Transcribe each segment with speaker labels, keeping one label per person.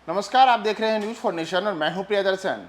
Speaker 1: नमस्कार, आप देख रहे हैं न्यूज फॉर नेशन और मैं हूं प्रियदर्शन।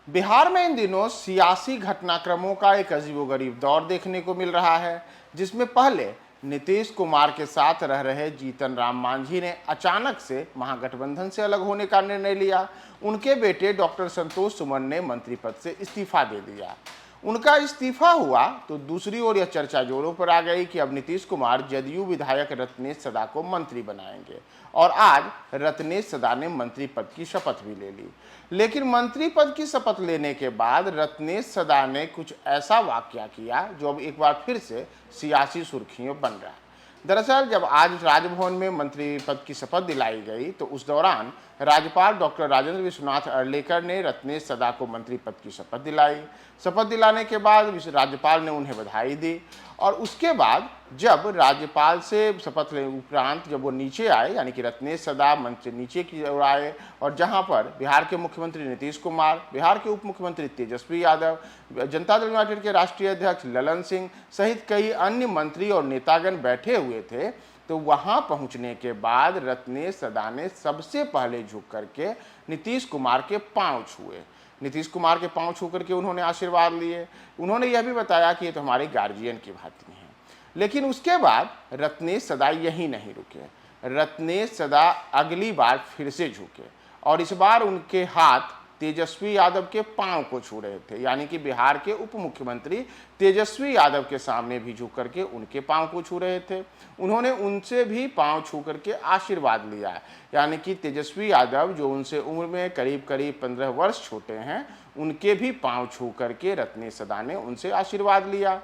Speaker 1: बिहार में इन दिनों सियासी घटनाक्रमों का एक अजीबोगरीब दौर देखने को मिल रहा है, जिसमें पहले नीतीश कुमार के साथ रह रहे जीतन राम मांझी ने अचानक से महागठबंधन से अलग होने का निर्णय लिया। उनके बेटे डॉक्टर संतोष सुमन ने मंत्री पद से इस्तीफा दे दिया। उनका इस्तीफा हुआ तो दूसरी ओर यह चर्चा जोरों पर आ गई कि अब नीतीश कुमार जदयू विधायक रत्नेश सदा को मंत्री बनाएंगे और आज रत्नेश सदा ने मंत्री पद की शपथ भी ले ली। लेकिन मंत्री पद की शपथ लेने के बाद रत्नेश सदा ने कुछ ऐसा वाकया किया जो अब एक बार फिर से सियासी सुर्खियों बन रहा है। दरअसल जब आज राजभवन में मंत्री पद की शपथ दिलाई गई तो उस दौरान राज्यपाल डॉक्टर राजेंद्र विश्वनाथ अर्लेकर ने रत्नेश सदा को मंत्री पद की शपथ दिलाई। शपथ दिलाने के बाद राज्यपाल ने उन्हें बधाई दी और उसके बाद जब राज्यपाल से शपथ लेने उपरांत जब वो नीचे आए, यानी कि रत्नेश सदा मंच से नीचे की ओर आए और जहां पर बिहार के मुख्यमंत्री नीतीश कुमार, बिहार के उप मुख्यमंत्री तेजस्वी यादव, जनता दल यूनाइटेड के राष्ट्रीय अध्यक्ष ललन सिंह सहित कई अन्य मंत्री और नेतागण बैठे हुए थे, तो वहां पहुंचने के बाद रत्नेश सदा ने सबसे पहले झुक करके नीतीश कुमार के पांव छुए। नीतीश कुमार के पांव छू करके उन्होंने आशीर्वाद लिए। उन्होंने यह भी बताया कि ये तो हमारे गार्जियन की भांति हैं। लेकिन उसके बाद रत्नेश सदा यहीं नहीं रुके। रत्नेश सदा अगली बार फिर से झुके और इस बार उनके हाथ तेजस्वी यादव के पांव को छू रहे थे, यानी कि बिहार के उप मुख्यमंत्री तेजस्वी यादव के सामने भी झुक करके उनके पांव को छू रहे थे। उन्होंने उनसे भी पांव छू करके आशीर्वाद लिया, यानी कि तेजस्वी यादव जो उनसे उम्र में करीब करीब 15 वर्ष छोटे हैं, उनके भी पांव छू करके रत्नेश सदा ने उनसे आशीर्वाद लिया।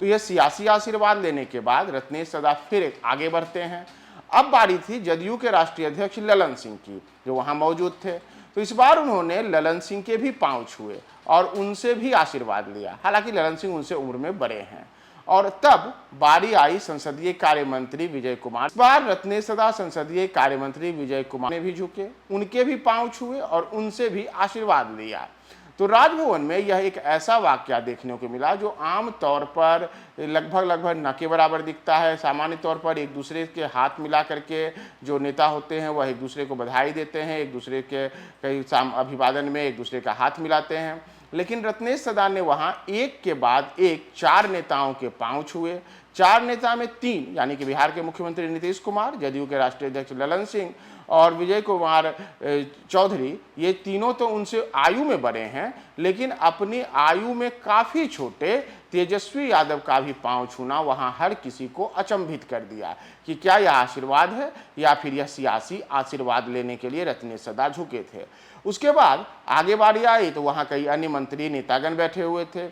Speaker 1: तो यह सियासी आशीर्वाद लेने के बाद रत्नेश सदा फिर आगे बढ़ते हैं। अब बारी थी जदयू के राष्ट्रीय अध्यक्ष ललन सिंह की, जो वहां मौजूद थे। तो इस बार उन्होंने ललन सिंह के भी पांव छुए और उनसे भी आशीर्वाद लिया। हालांकि ललन सिंह उनसे उम्र में बड़े हैं। और तब बारी आई संसदीय कार्य मंत्री विजय कुमार। इस बार रत्नेश सदा संसदीय कार्य मंत्री विजय कुमार ने भी झुके, उनके भी पांव छुए और उनसे भी आशीर्वाद लिया। तो राजभवन में यह एक ऐसा वाकया देखने को मिला जो आम तौर पर लगभग न के बराबर दिखता है। सामान्य तौर पर एक दूसरे के हाथ मिला करके जो नेता होते हैं वह एक दूसरे को बधाई देते हैं, एक दूसरे के कई अभिवादन में एक दूसरे का हाथ मिलाते हैं। लेकिन रत्नेश सदा ने वहां एक के बाद एक 4 नेताओं के पांव छुए। 4 नेता में 3, यानी कि बिहार के मुख्यमंत्री नीतीश कुमार, जदयू के राष्ट्रीय अध्यक्ष ललन सिंह और विजय कुमार चौधरी, ये तीनों तो उनसे आयु में बड़े हैं, लेकिन अपनी आयु में काफ़ी छोटे तेजस्वी यादव का भी पांव छूना वहां हर किसी को अचंभित कर दिया कि क्या यह आशीर्वाद है या फिर यह सियासी आशीर्वाद लेने के लिए रत्नेश सदा झुके थे। उसके बाद आगे बारी आई तो वहां कई अन्य मंत्री नेतागण बैठे हुए थे।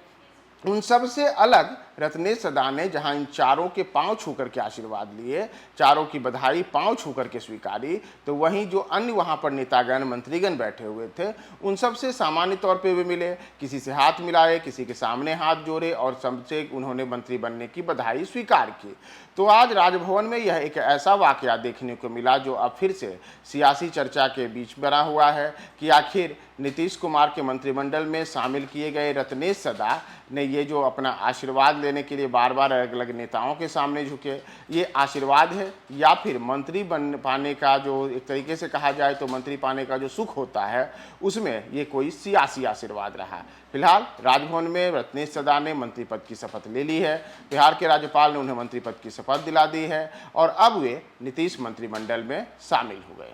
Speaker 1: उन सब से अलग रत्नेश सदा ने जहां इन 4 के पांव छू करके आशीर्वाद लिए, 4 की बधाई पांव छू करके स्वीकारी, तो वहीं जो अन्य वहां पर नेतागण मंत्रीगण बैठे हुए थे उन सब से सामान्य तौर पे वे मिले, किसी से हाथ मिलाए, किसी के सामने हाथ जोड़े और सबसे उन्होंने मंत्री बनने की बधाई स्वीकार की। तो आज राजभवन में यह एक ऐसा वाकया देखने को मिला जो अब फिर से सियासी चर्चा के बीच बना हुआ है कि आखिर नीतीश कुमार के मंत्रिमंडल में शामिल किए गए रत्नेश सदा ने ये जो अपना आशीर्वाद लेने के लिए बार बार अलग अलग नेताओं के सामने झुके, ये आशीर्वाद है या फिर मंत्री बन पाने का जो एक तरीके से कहा जाए तो मंत्री पाने का जो सुख होता है उसमें ये कोई सियासी आशीर्वाद रहा। फिलहाल राजभवन में रत्नेश सदा ने मंत्री पद की शपथ ले ली है। बिहार के राज्यपाल ने उन्हें मंत्री पद की शपथ दिला दी है और अब वे नीतीश मंत्रिमंडल में शामिल हो गए।